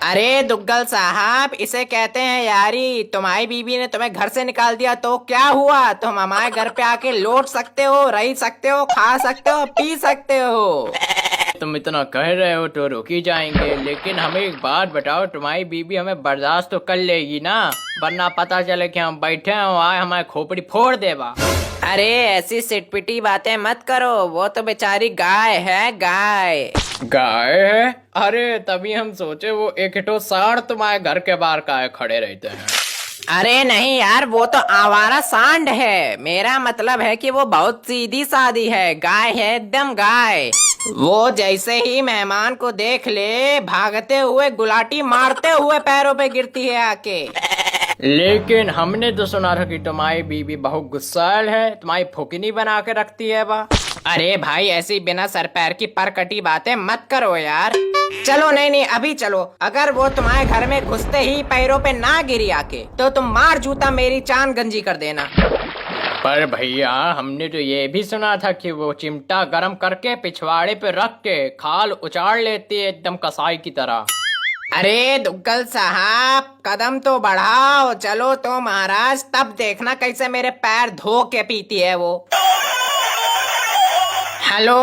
अरे दुग्गल साहब, इसे कहते हैं यारी। तुम्हारी बीवी ने तुम्हें घर से निकाल दिया तो क्या हुआ? तुम हमारे घर पे आके लौट सकते हो, रह सकते हो, खा सकते हो, पी सकते हो। तुम इतना कह रहे हो तो रुक ही जाएंगे, लेकिन हमें एक बात बताओ, तुम्हारी बीबी हमें बर्दाश्त तो कर लेगी ना? वरना पता चले कि हम बैठे हैं और आए हमारी खोपड़ी फोड़ देवा। अरे ऐसी सिटपिटी बातें मत करो, वो तो बेचारी गाय है, गाय। गाय है? अरे तभी हम सोचे वो एक हिटो सांड तुम्हारे घर के बाहर काहे खड़े रहते हैं। अरे नहीं यार, वो तो आवारा सांड है। मेरा मतलब है कि वो बहुत सीधी सादी है, गाय है, एकदम गाय। वो जैसे ही मेहमान को देख ले, भागते हुए गुलाटी मारते हुए पैरों पे गिरती है आके। लेकिन हमने तो सुना था कि तुम्हारी बीबी बहुत गुस्सैल है, तुम्हारी फुकनी बना के रखती है बा। अरे भाई, ऐसी बिना सर पैर की परकटी बातें मत करो यार। चलो, नहीं नहीं, अभी चलो। अगर वो तुम्हारे घर में घुसते ही पैरों पे ना गिरी आके, तो तुम मार जूता मेरी चांद गंजी कर देना। पर भैया, हमने तो ये भी सुना था कि वो चिमटा गरम करके पिछवाड़े पे रख के खाल उचाड़ लेती है एकदम कसाई की तरह। अरे दुग्गल साहब, कदम तो बढ़ाओ। चलो तो महाराज, तब देखना कैसे मेरे पैर धो के पीती है वो। हेलो,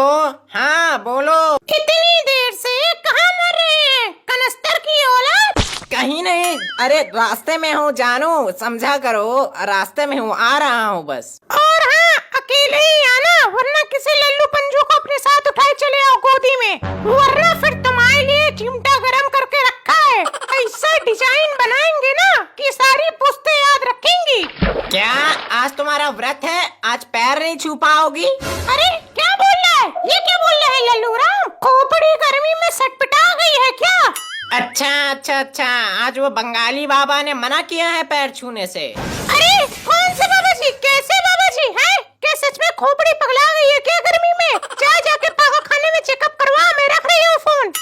हाँ बोलो। इतनी देर से कहाँ मर रहे हैं, कनस्तर की औलाद? कहीं नहीं, अरे रास्ते में हूँ जानू, समझा करो। रास्ते में हूँ, आ रहा हूँ बस। और हाँ, अकेले ही आना, वरना किसी लल्लू पंजू को अपने साथ उठाए चले आओ गोदी में, वरना फिर तुम्हारे लिए चिमटा गरम करके रखा है। ऐसा डिजाइन बनाएंगे ना कि सारी पुश्तें याद रखेंगी। क्या आज तुम्हारा व्रत है? आज पैर नहीं छू पाओगी? अरे क्या बोल रहा है, ये क्या बोल रहा है लल्लू राम? खोपड़ी गर्मी में सटपटा गई है क्या? अच्छा अच्छा अच्छा, आज वो बंगाली बाबा ने मना किया है पैर छूने से। अरे कौन से बाबा जी, कैसे बाबा जी हैं? क्या सच में खोपड़ी पगला गई है क्या गर्मी में? जाके पागल खाने में चेकअप करवा, मैं रख रही हूँ फोन।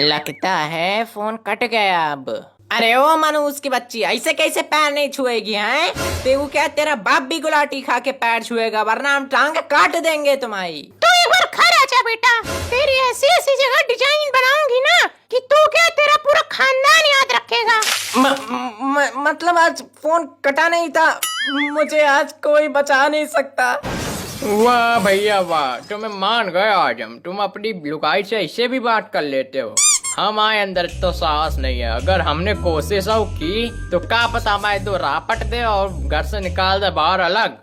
लगता है फोन कट गया अब। अरे ओ मनूस की बच्ची, ऐसे कैसे पैर नहीं छुएगी हैं? तेरू क्या, तेरा बाप भी गुलाटी खा के पैर छुएगा, वरना हम टांग काट देंगे तुम्हारी। तू एक बार घर आजा बेटा, तेरी ऐसी ऐसी जगह डिजाइन बनाऊंगी ना कि तू क्या, तेरा पूरा खानदान याद रखेगा। मतलब आज फोन कटा नहीं था, मुझे आज कोई बचा नहीं सकता। वाह भैया वाह, तुम्हें मान गए आज हम। तुम अपनी लुकाई से ऐसे भी बात कर लेते हो। हमारे अंदर तो साहस नहीं है। अगर हमने कोशिश की तो क्या पता हमारे दो रापट दे और घर से निकाल दे बाहर अलग।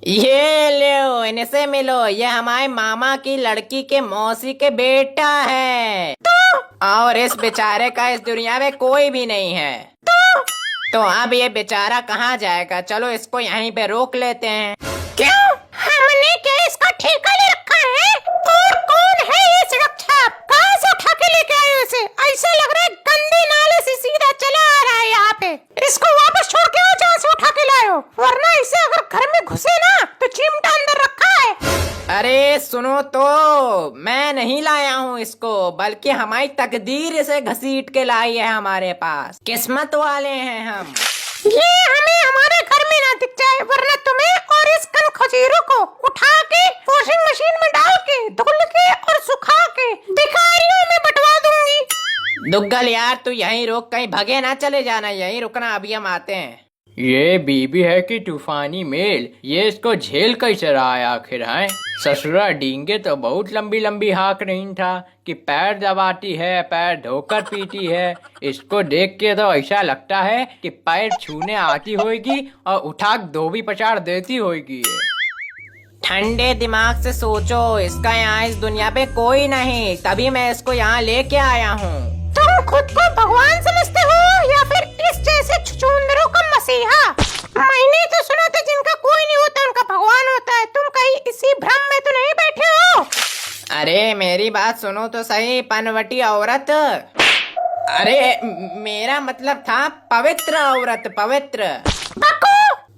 ये लो, इनसे मिलो। ये हमारे मामा की लड़की के मौसी के बेटा है। और इस बेचारे का इस दुनिया में कोई भी नहीं है। तो अब ये बेचारा कहाँ जाएगा? चलो इसको यहीं पे रोक लेते हैं। क्यों, हमने क्या इसका ठेका ले रखा है? और कौन है ये सड़क छाप? कहाँ से उठा के लेके आए इसे? ऐसा लग रहा है गंदे नाले से सीधा चला आ रहा है यहाँ पे। इसको वापस छोड़ के आओ जहाँ से उठा के लाए हो, वरना इसे अगर घर में घुसे ना तो चिमटा अंदर रखा है। अरे सुनो तो, मैं नहीं लाया हूँ इसको, बल्कि हमारी तकदीर इसे घसीट के लाई है हमारे पास। किस्मत वाले हैं हम। ये हमें हमारे घर में ना दिख जाए, वरना तुम्हें और इस कन खजीरों को उठा के वॉशिंग मशीन में डाल के धुल के और सुखा के भिखारियों में बंटवा दूंगी। दुग्गल यार, तू यहीं रोक, कहीं भगे ना चले जाना, यहीं रुकना, अभी हम आते हैं। ये बीबी है कि तूफानी मेल, ये इसको झेल कैसे रहा है आखिर है? ससुरा डींगे तो बहुत लंबी लंबी हाँक रही था कि पैर दबाती है, पैर धोकर पीती है। इसको देख के तो ऐसा लगता है कि पैर छूने आती होगी और उठा धोबी पछाड़ देती होगी। ठंडे दिमाग से सोचो, इसका यहाँ इस दुनिया पे कोई नहीं, तभी मैं इसको यहाँ लेके आया हूँ। तुम खुद को भगवान समझते हो या फिर इस जैसे छुछुंदरों का मसीहा? मैंने तो सुना था जिनका कोई नहीं होता उनका भगवान होता है। तुम कहीं इसी भ्रम में तो नहीं बैठे हो? अरे मेरी बात सुनो तो सही, पनवटी औरत। अरे मेरा मतलब था पवित्र औरत, पवित्र।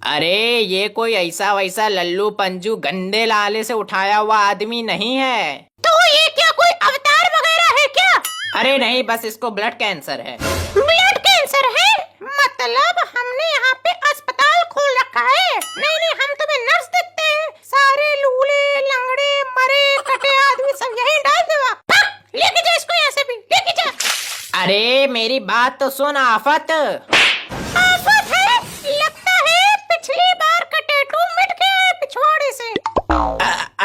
अरे ये कोई ऐसा वैसा लल्लू पंजू गंदे लाले से उठाया हुआ आदमी नहीं है। तो ये क्या कोई अवतार वगैरह है क्या? अरे नहीं, बस इसको ब्लड कैंसर है। ब्लड कैंसर है? मतलब हमने यहाँ पे अस्पताल खोल रखा है? नहीं नहीं, हम तुम्हें नर्स देखते हैं। सारे लूले लंगड़े मरे कटे आदमी सब यहीं डाल देवा। लेके जा इसको, यहाँ से भी लेके जा। अरे मेरी बात तो सुन आफत। आफत है, लगता है पिछली बार का टैटू मिट गया है पिछवाड़े से।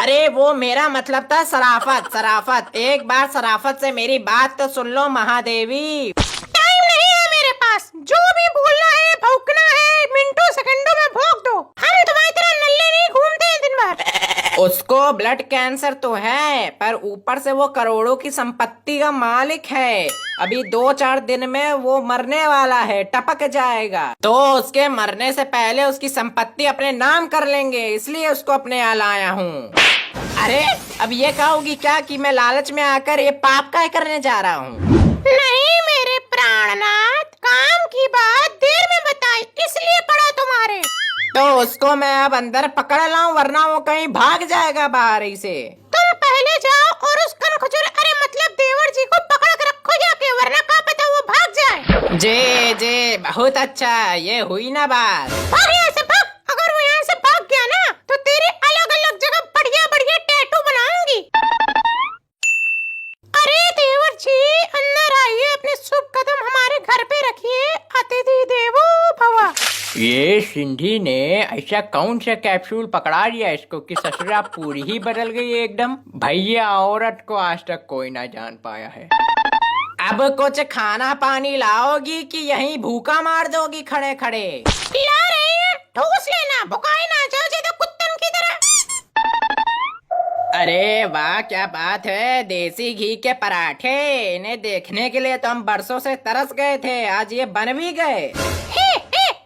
अरे वो मेरा मतलब था सराफत सराफत। एक बार सराफत से मेरी बात तो सुन लो महादेवी। टाइम नहीं है मेरे पास, जो भी बोलना है भौंकना है मिनटों सेकंडों में भौंक दो। हम तुम्हारी तरह नल्ले नहीं घूमते हैं दिन भर। उसको ब्लड कैंसर तो है, पर ऊपर से वो करोड़ों की संपत्ति का मालिक है। अभी 2-4 दिन में वो मरने वाला है, टपक जाएगा। तो उसके मरने से पहले उसकी संपत्ति अपने नाम कर लेंगे, इसलिए उसको अपने यहाँ लाया हूँ। अरे अब ये कहोगी क्या कि मैं लालच में आकर ये पाप काय करने जा रहा हूँ? नहीं मेरे प्राणनाथ, काम की बात देर में बताई, इसलिए पड़ा तुम्हारे। तो उसको मैं अब अंदर पकड़ लाऊं, वरना वो कहीं भाग जाएगा बाहर ही से। तुम पहले जाओ और उस कनखजूर अरे मतलब देवर जी को पकड़ कर रखो जाके, वरना क्या पता वो भाग जाए। जे जे बहुत अच्छा, ये हुई ना बात। भाग यहाँ से भाग। अगर वो यहाँ से भाग गया ना तो तेरे अलग अलग जगह बढ़िया बढ़िया टैटू बनाऊंगी। अरे देवर जी अंदर आइए, अपने शुभ कदम हमारे घर पे रखिए। अतिथि देवो भव। ये सिंधी ने ऐसा कौन सा कैप्सूल पकड़ा लिया इसको कि ससुरा पूरी ही बदल गई एकदम। भैया औरत को आज तक कोई ना जान पाया है। अब कुछ खाना पानी लाओगी कि यहीं भूखा मार दोगी खड़े खड़े? ला रही है, ठूस लेना, भुकाई ना जाओ ज्यादा कुत्तन की तरह। अरे वाह क्या बात है, देसी घी के पराठे। इन्हें देखने के लिए तो हम बरसों से तरस गए थे, आज ये बन भी गए।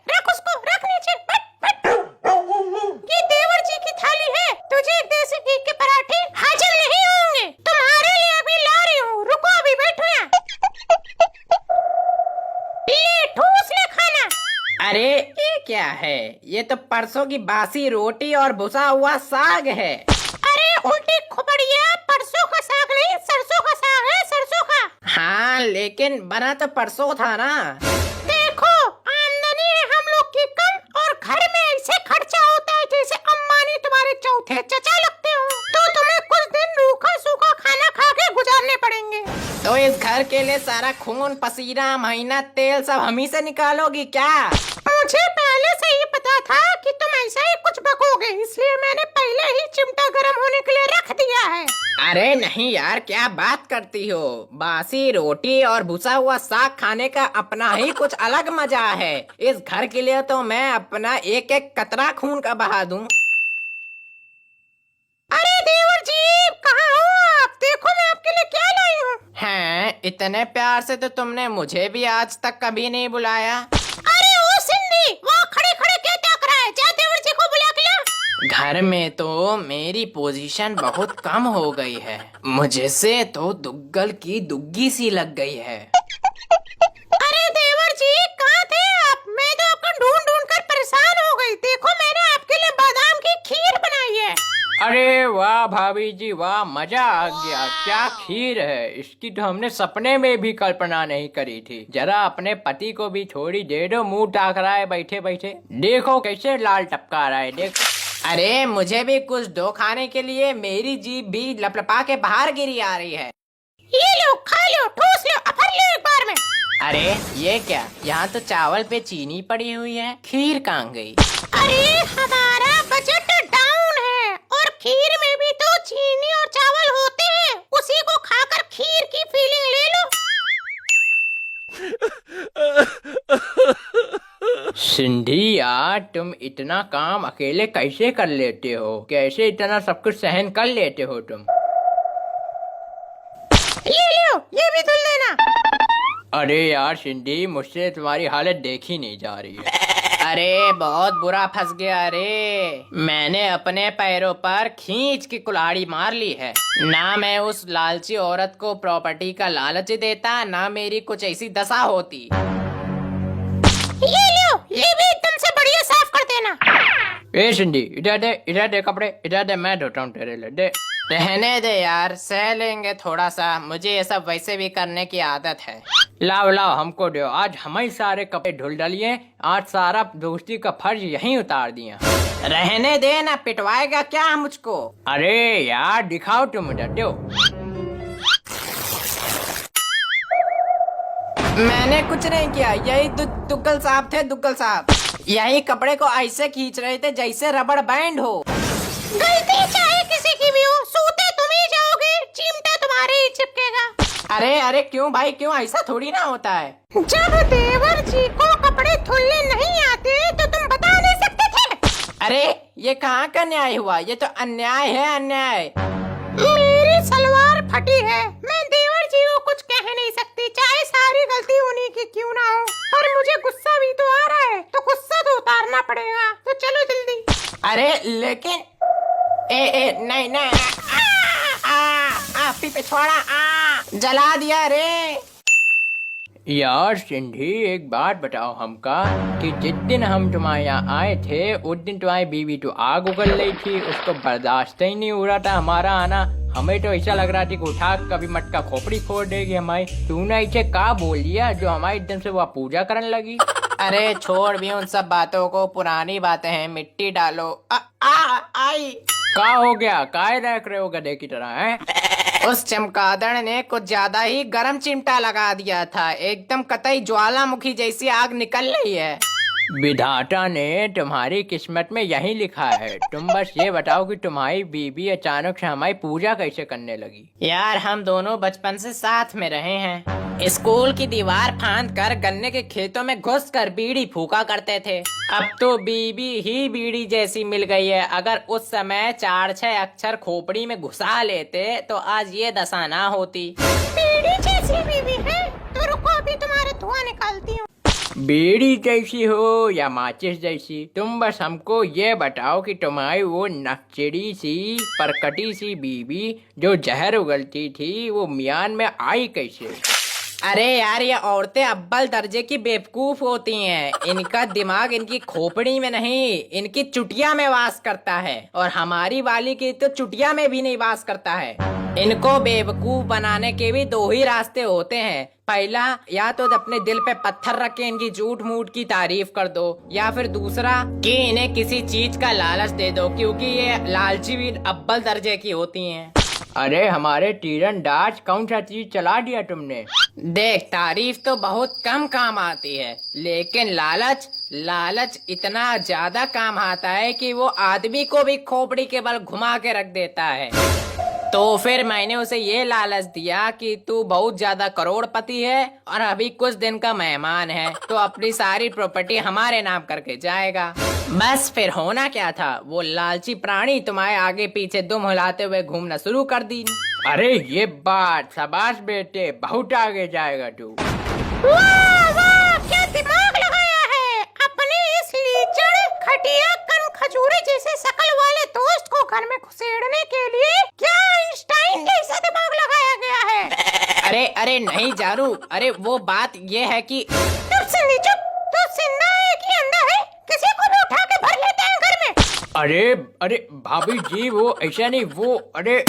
रख उसको, रख नीचे। बट। ये देवर जी की थाली है, तुझे देसी घी के पराठे हजम नहीं होंगे। तुम्हारे लिए अभी ला रही हूँ, रुको अभी बैठो यहाँ। ले ठूस ले खाना। अरे ये क्या है? ये तो परसों की बासी रोटी और भुसा हुआ साग है। अरे उल्टी खुपड़िया, परसों का साग नहीं सरसों का साग है, सरसों का। हाँ लेकिन बना तो परसों था ना। देखो आमदनी है हम लोग की कम और घर में ऐसे खर्चा होता है जैसे अंबानी तुम्हारे चौथे चचा लगते हो। तो तुम्हें कुछ दिन रूखा सूखा खाना खा के गुजारने पड़ेंगे। तो इस घर के लिए सारा खून पसीना मेहनत तेल सब हम ही से निकालोगी क्या? मुझे पहले से ही पता था कि तुम ऐसा ही कुछ बकोगे, इसलिए मैंने पहले ही चिमटा गर्म होने के लिए रख दिया है। अरे नहीं यार, क्या बात करती हो? बासी रोटी और भुसा हुआ साग खाने का अपना ही कुछ अलग मजा है। इस घर के लिए तो मैं अपना एक एक कतरा खून का बहा दूं। अरे देवर जी कहाँ हो आप? देखो मैं आपके लिए क्या लाई हूँ। हैं, इतने प्यार से तो तुमने मुझे भी आज तक कभी नहीं बुलाया। अरे ओ सिंधी, वहाँ खड़े खड़े क्या ताक रहा है? जा देवर जी को बुला के ला। घर में तो मेरी पोजीशन बहुत कम हो गई है, मुझे से तो दुग्गल की दुग्गी सी लग गई है। अरे देवर जी कहाँ थे आप? मैं तो आपको ढूंढ ढूंढ कर परेशान हो गई। देखो मैंने आपके लिए बादाम की खीर बनाई है। अरे वाह भाभी जी वाह, मजा आ गया। क्या खीर है, इसकी तो हमने सपने में भी कल्पना नहीं करी थी। जरा अपने पति को भी थोड़ी दे दो, मुंह ताक रहा है बैठे बैठे। देखो कैसे लाल टपका रहा है, देखो। अरे मुझे भी कुछ दो खाने के लिए, मेरी जीभ भी लपलपा के बाहर गिरी आ रही है। ये लो खा लो, ठूस लो, अफर लो एक बार में। अरे ये क्या, यहाँ तो चावल पे चीनी पड़ी हुई है, खीर कहाँ गई? अरे हमारा बजट डाउन है और खीर में भी तो चीनी और चावल होते हैं, उसी को खाकर खीर की फीलिंग ले लो। सिंधी यार, तुम इतना काम अकेले कैसे कर लेते हो? कैसे इतना सब कुछ सहन कर लेते हो तुम? ये लो, ये भी धुल देना। अरे यार सिंधी, मुझसे तुम्हारी हालत देखी नहीं जा रही है। अरे बहुत बुरा फंस गया रे। मैंने अपने पैरों पर खींच की कुल्हाड़ी मार ली है। ना मैं उस लालची औरत को प्रॉपर्टी का लालच देता, ना मेरी कुछ ऐसी दशा होती। ये लो, ये भी एकदम से बढ़िया साफ कर देना। ए सिंधी, इधर दे कपड़े, इधर दे, मैं धोता हूँ तेरे लिए, दे। रहने दे यार, सह लेंगे थोड़ा सा, मुझे ये सब वैसे भी करने की आदत है। लाओ लाओ हमको दो, आज हम ही सारे कपड़े धुल डालिए, आज सारा दोस्ती का फर्ज यहीं उतार दिया। रहने दे ना, पिटवाएगा क्या मुझको? अरे यार दिखाओ तुम, इधर दो। मैंने कुछ नहीं किया, यही दुग्गल साहब थे, दुग्गल साहब। यही कपड़े को ऐसे खींच रहे थे जैसे रबड़ बैंड हो। गलती चाहे किसी की भी हो, सूते तुम ही जाओगे, चिमटा तुम्हारे ही चिपकेगा। अरे अरे क्यों भाई, क्यों? ऐसा थोड़ी ना होता है। जब देवर जी को कपड़े धुलने नहीं आते तो तुम बता नहीं सकते थे? अरे ये कहाँ का न्याय हुआ? ये तो अन्याय है, अन्याय। मेरी सलवार फटी है, मैं देवर जी को कुछ कह नहीं सकती, चाहे सारी गलती उन्हीं की क्यों ना हो। पर मुझे गुस्सा भी तो आ रहा है, तो गुस्सा तो उतारना पड़ेगा। तो चलो जल्दी। अरे लेकिन नहीं नहीं, पीपे छोड़ा, जला दिया रे। यार सिंधी, एक बात बताओ हमका कि जिस दिन हम तुम्हारे यहाँ आए थे उस दिन तुम्हारी बीवी तो आग उगल रही थी, उसको बर्दाश्त ही नहीं हो रहा था हमारा आना। हमें तो ऐसा लग रहा था कि उठा कभी मटका खोपड़ी फोड़ देगी हमारी। तूने इसे का बोल दिया जो हमारी एकदम से वह पूजा करने लगी? अरे छोड़ भी उन सब बातों को, पुरानी बातें हैं, मिट्टी डालो। आई का हो गया? काय रख रहे हो गधे की तरह है? उस चमगादड़ ने कुछ ज्यादा ही गरम चिमटा लगा दिया था, एकदम कतई ज्वालामुखी जैसी आग निकल रही है। विधाता ने तुम्हारी किस्मत में यही लिखा है। तुम बस ये बताओ कि तुम्हारी बीबी अचानक से हमारी पूजा कैसे करने लगी? यार हम दोनों बचपन से साथ में रहे हैं, स्कूल की दीवार फांद कर गन्ने के खेतों में घुस कर बीड़ी फूका करते थे। अब तो बीबी ही बीड़ी जैसी मिल गई है। अगर उस समय 4-6 अक्षर खोपड़ी में घुसा लेते तो आज ये दशा ना होती। बीड़ी जैसी बीवी है तो रुको, अभी तुम्हारे धुआं निकालती हूँ। बीड़ी जैसी हो या माचिस जैसी, तुम बस हमको ये बताओ कि तुम्हारी वो नकचड़ी सी परकटी सी बीबी जो जहर उगलती थी वो मियान में आई कैसे? अरे यार ये औरतें अव्वल दर्जे की बेवकूफ होती हैं। इनका दिमाग इनकी खोपड़ी में नहीं, इनकी चुटिया में वास करता है, और हमारी वाली की तो चुटिया में भी नहीं वास करता है। इनको बेवकूफ बनाने के भी दो ही रास्ते होते हैं। पहला, या तो अपने दिल पे पत्थर रख के इनकी झूठ मूठ की तारीफ कर दो, या फिर दूसरा कि इन्हें किसी चीज का लालच दे दो, क्योंकि ये लालची भी अव्वल दर्जे की होती हैं। अरे हमारे तीरंदाज कौन सा चीज चला दिया तुमने? देख, तारीफ तो बहुत कम काम आती है, लेकिन लालच इतना ज्यादा काम आता है कि वो आदमी को भी खोपड़ी के बल घुमा के रख देता है। तो फिर मैंने उसे ये लालच दिया कि तू बहुत ज्यादा करोड़पति है और अभी कुछ दिन का मेहमान है, तो अपनी सारी प्रॉपर्टी हमारे नाम करके जाएगा। बस फिर होना क्या था, वो लालची प्राणी तुम्हारे आगे पीछे दुम हिलाते हुए घूमना शुरू कर दी। अरे ये बात, शाबाश बेटे, बहुत आगे जाएगा तू। वाह वाह, क्या दिमाग लगाया है। अपने इस लीचड़ खटिया कन खजूरे जैसे शकल वाले दोस्त को घर में घुसेड़ने के लिए क्या आइंस्टाइन जैसा दिमाग लगाया गया है? अरे नहीं जारू, अरे वो बात ये है कि चुप सिंधी चुप, तू जिंदा है कि अंधा है? किसी को भी उठा के भर लेते हैं घर में। अरे भाभी जी, वो ऐसा नहीं, वो अरे